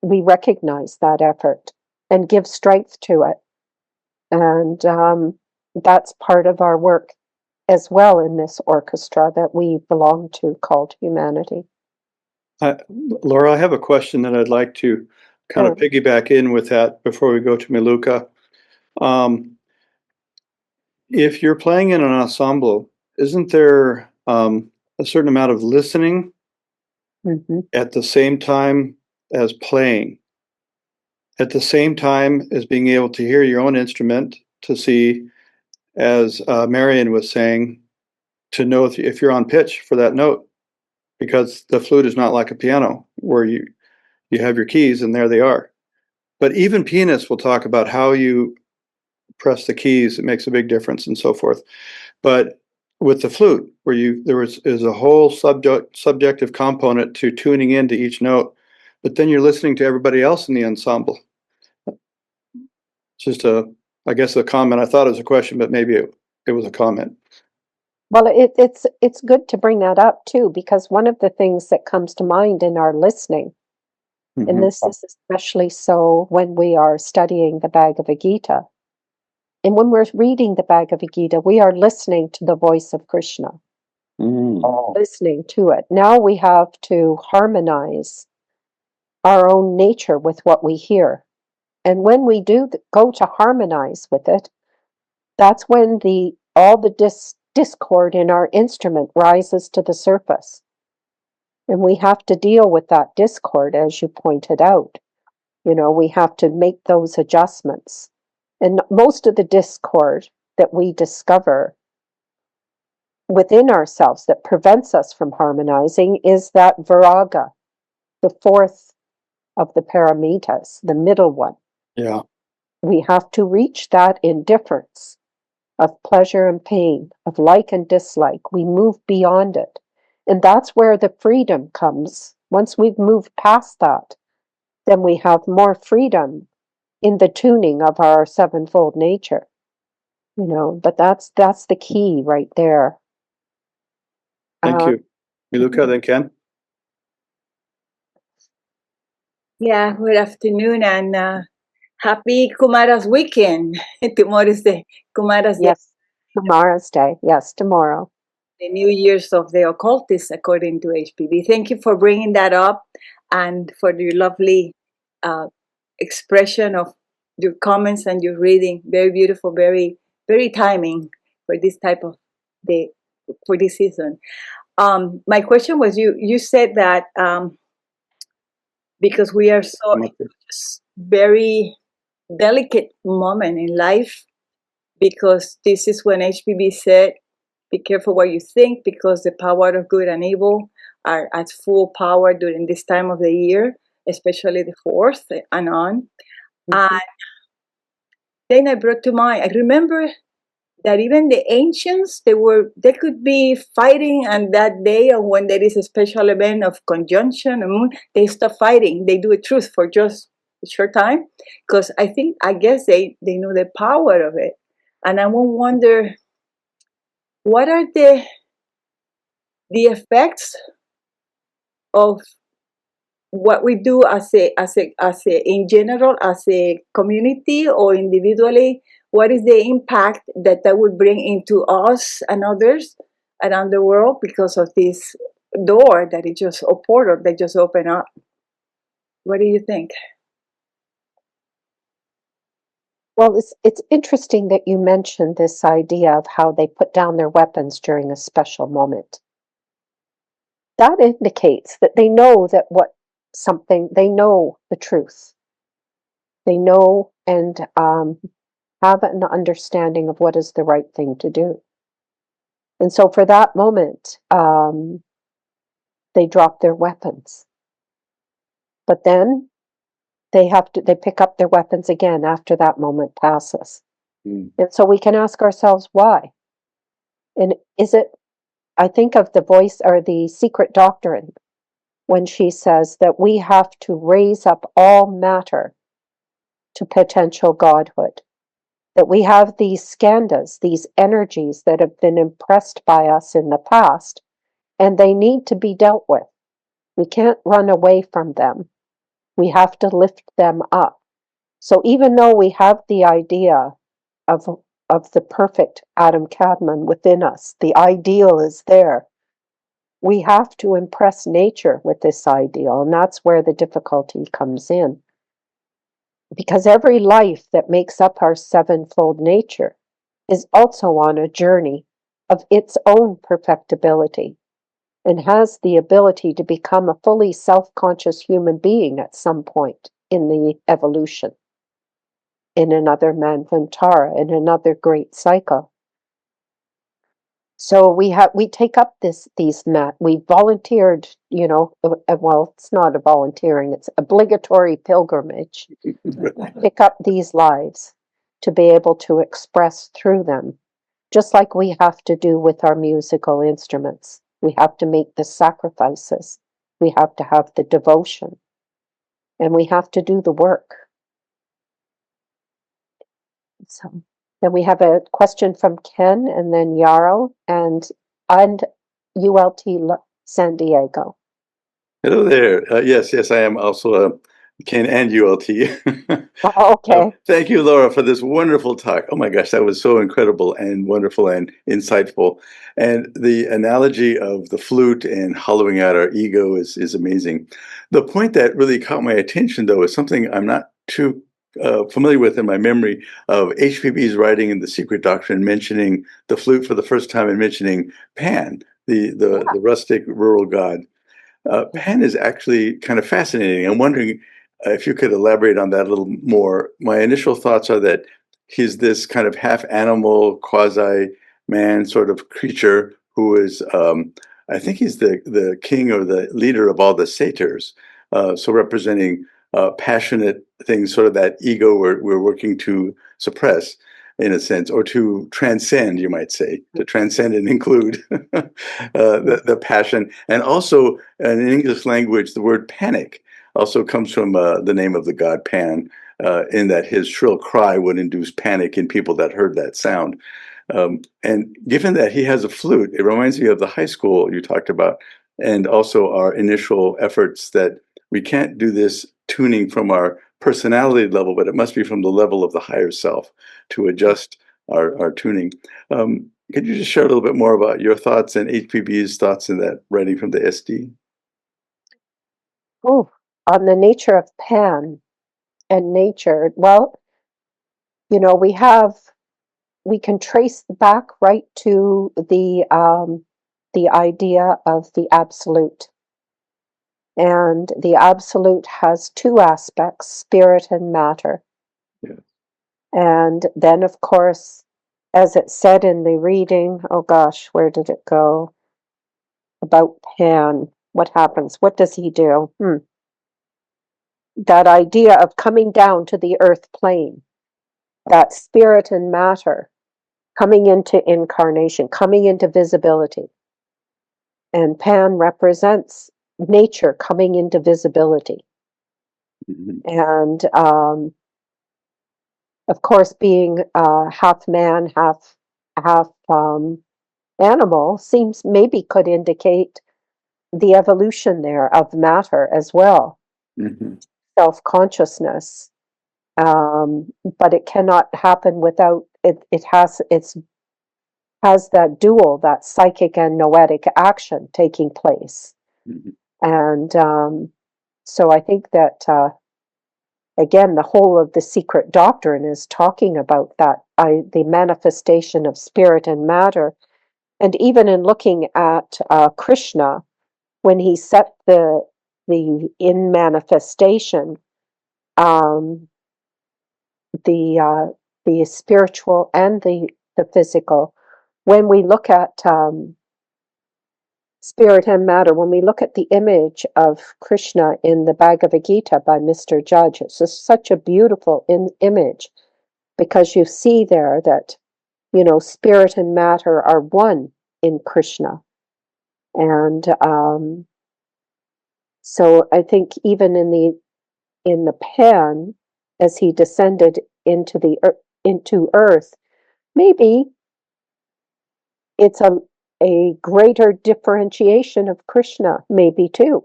we recognize that effort and give strength to it. And that's part of our work as well in this orchestra that we belong to called humanity. Laura, I have a question that I'd like to kind of piggyback in with that before we go to Miluka. If you're playing in an ensemble, isn't there a certain amount of listening at the same time as playing? At the same time as being able to hear your own instrument, to see, as Marion was saying, to know if you're on pitch for that note, because the flute is not like a piano where you have your keys and there they are. But even pianists will talk about how you press the keys. It makes a big difference and so forth. But with the flute, where is a whole subjective component to tuning into each note, but then you're listening to everybody else in the ensemble. Just I guess a comment. I thought it was a question, but maybe it was a comment. Well, it's good to bring that up too, because one of the things that comes to mind in our listening, and this is especially so when we are studying the Bhagavad Gita, and when we're reading the Bhagavad Gita, we are listening to the voice of Krishna, listening to it. Now we have to harmonize our own nature with what we hear. And when we do go to harmonize with it, that's when all the discord in our instrument rises to the surface. And we have to deal with that discord, as you pointed out. You know, we have to make those adjustments. And most of the discord that we discover within ourselves that prevents us from harmonizing is that viraga, the fourth of the paramitas, the middle one. Yeah. We have to reach that indifference of pleasure and pain, of like and dislike. We move beyond it. And that's where the freedom comes. Once we've moved past that, then we have more freedom in the tuning of our sevenfold nature. You know, but that's the key right there. Thank you. Miluka, then Ken. Yeah, good afternoon and happy Kumara's weekend. Tomorrow's the Kumara's Day. Yes, Kumara's Day. Yes, tomorrow. The New Year's of the occultists, according to HPB. Thank you for bringing that up and for your lovely expression of your comments and your reading. Very beautiful, very, very timing for this type of day, for this season. My question was, you said that because we are so very delicate moment in life, because this is when HPB said, be careful what you think, because the power of good and evil are at full power during this time of the year, especially the 4th and on. And then I brought to mind, I remember that even the ancients, they could be fighting, and that day, or when there is a special event of conjunction, they stop fighting. They do a truce for just a short time, because I guess they know the power of it. And I will wonder, what are the effects of what we do in general, as a community or individually? What is the impact that would bring into us and others around the world because of this door that it just, or portal that just opened up? What do you think? Well, it's interesting that you mentioned this idea of how they put down their weapons during a special moment. That indicates that they know they know the truth. They know and have an understanding of what is the right thing to do. And so for that moment, they drop their weapons. But then they pick up their weapons again after that moment passes. And so we can ask ourselves why. And I think of the voice or the secret doctrine when she says that we have to raise up all matter to potential godhood. That we have these skandhas, these energies that have been impressed by us in the past, and they need to be dealt with. We can't run away from them. We have to lift them up. So even though we have the idea of the perfect Adam Kadmon within us, the ideal is there, we have to impress nature with this ideal, and that's where the difficulty comes in. Because every life that makes up our sevenfold nature is also on a journey of its own perfectibility and has the ability to become a fully self-conscious human being at some point in the evolution, in another Manvantara, in another great cycle. So we take up we volunteered, well, it's not a volunteering, it's obligatory pilgrimage. Pick up these lives to be able to express through them, just like we have to do with our musical instruments. We have to make the sacrifices. We have to have the devotion. And we have to do the work. So then we have a question from Ken, and then Yarrow and ULT San Diego. Hello there. Yes, I am also Ken and ULT. Oh, okay. Thank you, Laura, for this wonderful talk. Oh my gosh, that was so incredible and wonderful and insightful. And the analogy of the flute and hollowing out our ego is amazing. The point that really caught my attention, though, is something I'm not too familiar with in my memory of HPB's writing in The Secret Doctrine, mentioning the flute for the first time and mentioning Pan, the rustic rural god. Pan is actually kind of fascinating. I'm wondering if you could elaborate on that a little more. My initial thoughts are that he's this kind of half animal, quasi man sort of creature who is, I think he's the king or the leader of all the satyrs. So representing passionate things, sort of that ego we're working to suppress, in a sense, or to transcend, you might say, to transcend and include the passion. And also, in English language, the word panic also comes from the name of the god Pan, in that his shrill cry would induce panic in people that heard that sound. And given that he has a flute, it reminds me of the high school you talked about, and also our initial efforts that we can't do this tuning from our personality level, but it must be from the level of the higher self to adjust our tuning. Could you just share a little bit more about your thoughts and HPB's thoughts in that writing from the SD? Oh, on the nature of Pan and nature. Well, we can trace back right to the idea of the absolute. And the absolute has two aspects, spirit and matter. Yeah. And then, of course, as it said in the reading, oh gosh, where did it go? About Pan. What happens? What does he do? That idea of coming down to the earth plane, that spirit and matter coming into incarnation, coming into visibility. And Pan represents nature coming into visibility. Mhm. And of course, being half man, half animal, seems maybe could indicate the evolution there of matter as well, Mhm. self-consciousness. But it cannot happen without it. Has that dual, that psychic and noetic action taking place. Mhm. And so I think that, again, the whole of the secret doctrine is talking about that, the manifestation of spirit and matter. And even in looking at Krishna, when he set the in manifestation, um, the spiritual and the physical, when we look at spirit and matter, when we look at the image of Krishna in the Bhagavad Gita by Mr. Judge, it's just such a beautiful image, because you see there that, spirit and matter are one in Krishna. And so I think even in the Pan, as he descended into earth, maybe it's a greater differentiation of Krishna, maybe too.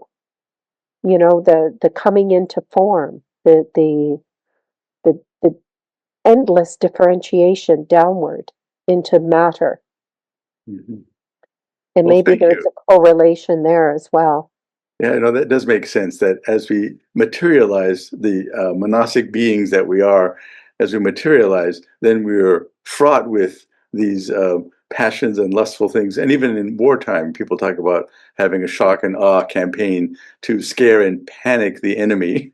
The coming into form, the endless differentiation downward into matter. Mhm. And Well, maybe thank there's you. a correlation there as well. Yeah, that does make sense, that as we materialize the monastic beings that we are, as we materialize, then we're fraught with these passions and lustful things. And even in wartime, people talk about having a shock and awe campaign to scare and panic the enemy.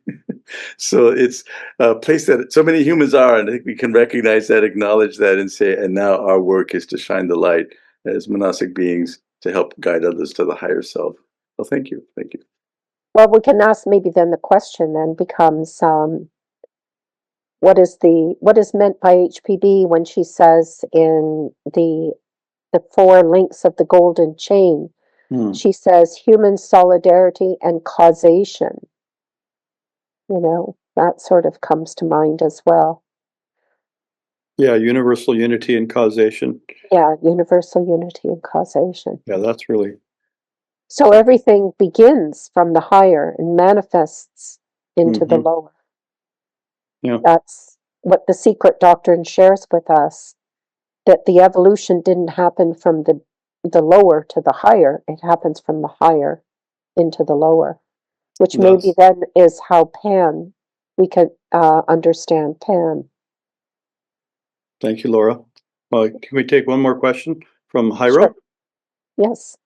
So it's a place that so many humans are, and I think we can recognize that, acknowledge that, and say, and now our work is to shine the light as monastic beings to help guide others to the higher self. Well, thank you. Thank you. Well, we can ask, maybe then the question then becomes, what is meant by HPB when she says in the four links of the golden chain, Hmm. she says human solidarity and causation. That sort of comes to mind as well. Yeah, universal unity and causation. Yeah, universal unity and causation. Yeah, that's really So everything begins from the higher and manifests into the Mhm. lower. Yeah, That's what the secret doctrine shares with us, that the evolution didn't happen from the lower to the higher. It happens from the higher into the lower, which maybe that's then is how Pan, we can understand Pan. thank you, Laura. Can we take one more question from Sure. Hyro? Yes.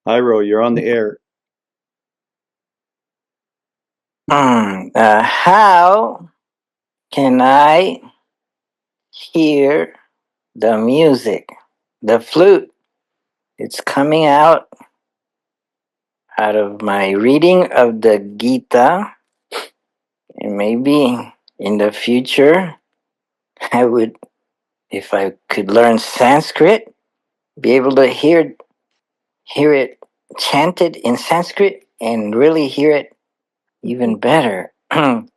Hyro, you're on the air. How can I hear the music? The flute. It's coming out of my reading of the Gita, and maybe in the future I would, if I could learn Sanskrit, be able to hear it chanted in Sanskrit and really hear it even better. In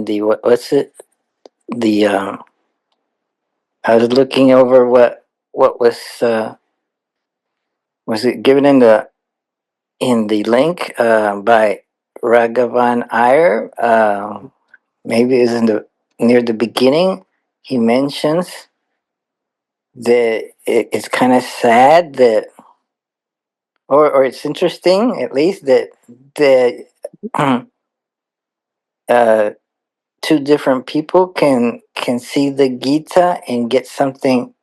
the what's it, the I was looking over what was it given in the link by Raghavan Iyer. Maybe it's near the beginning. He mentions that it's kind of sad that, or it's interesting at least that uh, two different people can see the Gita and get something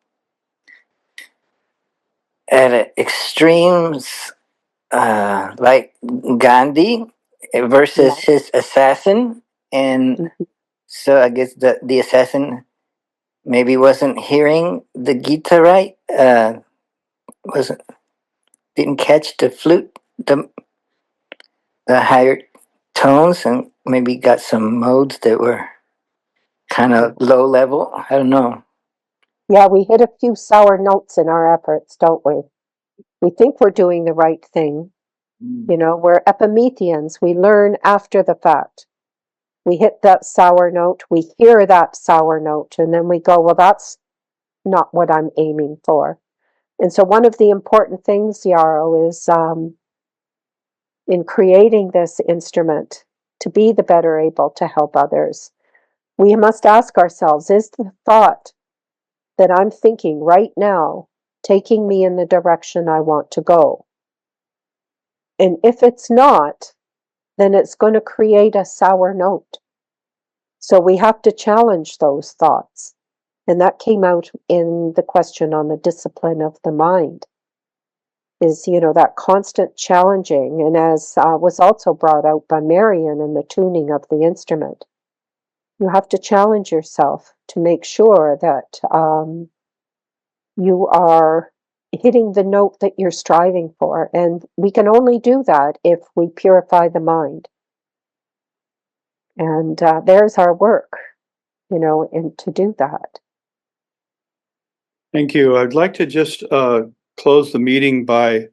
at extremes, like Gandhi Yeah. versus his assassin. And Mhm. so I guess the assassin maybe wasn't hearing the Gita right, wasn't didn't catch the flute, the higher tones, and maybe got some modes that were kind of low level. I don't know. Yeah, we hit a few sour notes in our efforts, don't we? We think we're doing the right thing. You know, we're Epimethians. We learn after the fact. We hit that sour note, we hear that sour note, and then we go, well, that's not what I'm aiming for. And so one of the important things, Yarrow, is in creating this instrument to be the better able to help others, we must ask ourselves, is the thought that I'm thinking right now taking me in the direction I want to go? And if it's not, then it's going to create a sour note. So we have to challenge those thoughts. And that came out in the question on the discipline of the mind, is, you know, that constant challenging. And as was also brought out by Marion in the tuning of the instrument, you have to challenge yourself to make sure that you are hitting the note that you're striving for. And we can only do that if we purify the mind. And there's our work, you know, and to do that. Thank you. I'd like to just close the meeting by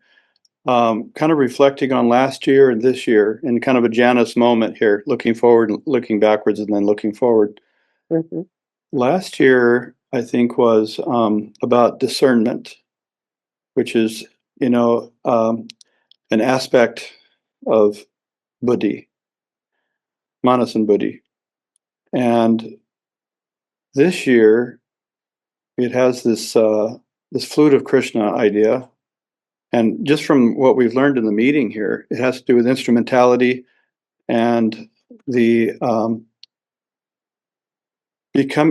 kind of reflecting on last year and this year in kind of a Janus moment here, looking forward, looking backwards, and then looking forward. Mm-hmm. Last year, I think, was about discernment, which is, you know, an aspect of buddhi, manas and buddhi. And this year, it has this this flute of Krishna idea. And just from what we've learned in the meeting here, it has to do with instrumentality and the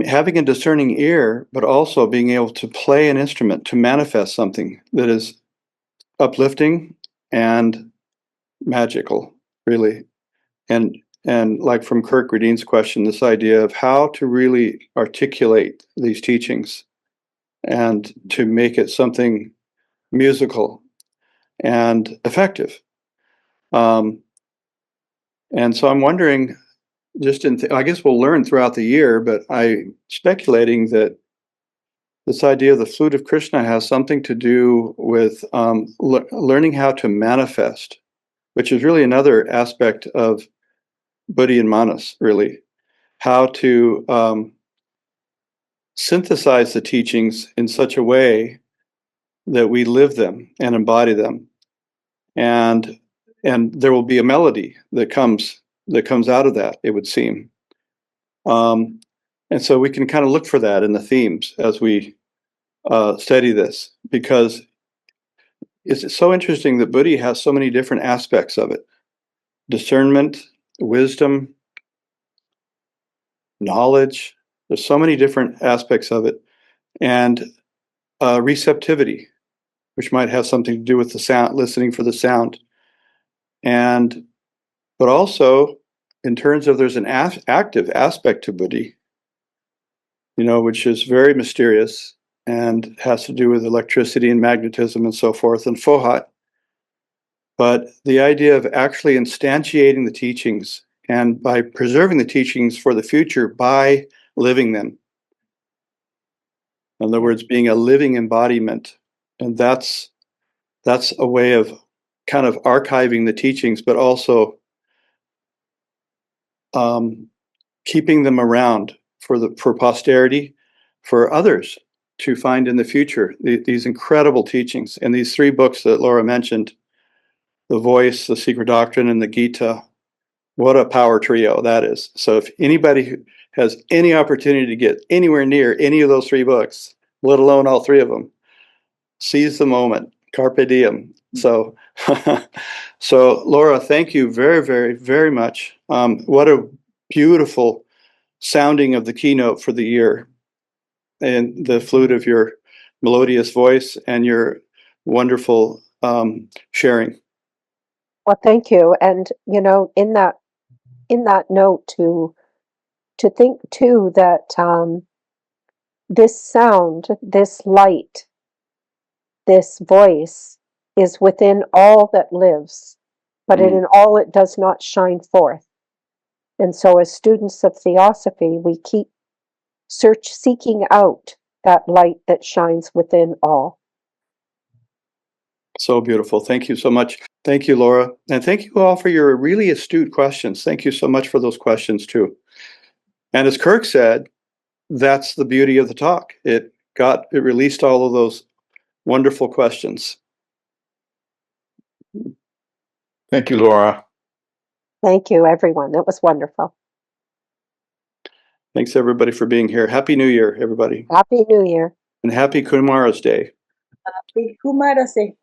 having a discerning ear, but also being able to play an instrument to manifest something that is uplifting and magical, really. And like from Kirk Redine's question, this idea of how to really articulate these teachings and to make it something musical and effective. And so I'm wondering, just I guess we'll learn throughout the year, but I'm speculating that this idea of the flute of Krishna has something to do with learning how to manifest, which is really another aspect of buddhi and manas, really. How to synthesize the teachings in such a way that we live them and embody them. And there will be a melody that comes out of that, it would seem. And so we can kind of look for that in the themes as we study this, because it's so interesting that buddhi has so many different aspects of it: discernment, wisdom, knowledge. There's so many different aspects of it, and receptivity, which might have something to do with the sound, listening for the sound, and but also in terms of there's an active aspect to buddhi, you know, which is very mysterious and has to do with electricity and magnetism and so forth, and fohat. But the idea of actually instantiating the teachings and by preserving the teachings for the future by living them. In other words, being a living embodiment. And that's a way of kind of archiving the teachings, but also keeping them around for posterity, for others to find in the future. These incredible teachings and these three books that Laura mentioned, The Voice, The Secret Doctrine, and the Gita. What a power trio that is. So if anybody has any opportunity to get anywhere near any of those three books, let alone all three of them, seize the moment. Carpe diem. So, so Laura, thank you very, very, very much. What a beautiful sounding of the keynote for the year, and the flute of your melodious voice and your wonderful sharing. Well, thank you. And, you know, in that note, to think too that this sound, this light, this voice is within all that lives, but in all it does not shine forth. And so as students of theosophy, we keep seeking out that light that shines within all. So beautiful. Thank you so much. Thank you, Laura. And thank you all for your really astute questions. Thank you so much for those questions too. And as Kirk said, that's the beauty of the talk. It released all of those wonderful questions. Thank you, Laura. Thank you, everyone. It was wonderful. Thanks everybody for being here. Happy New Year, everybody. Happy New Year. And happy Kumara's Day. Happy Kumara's Day.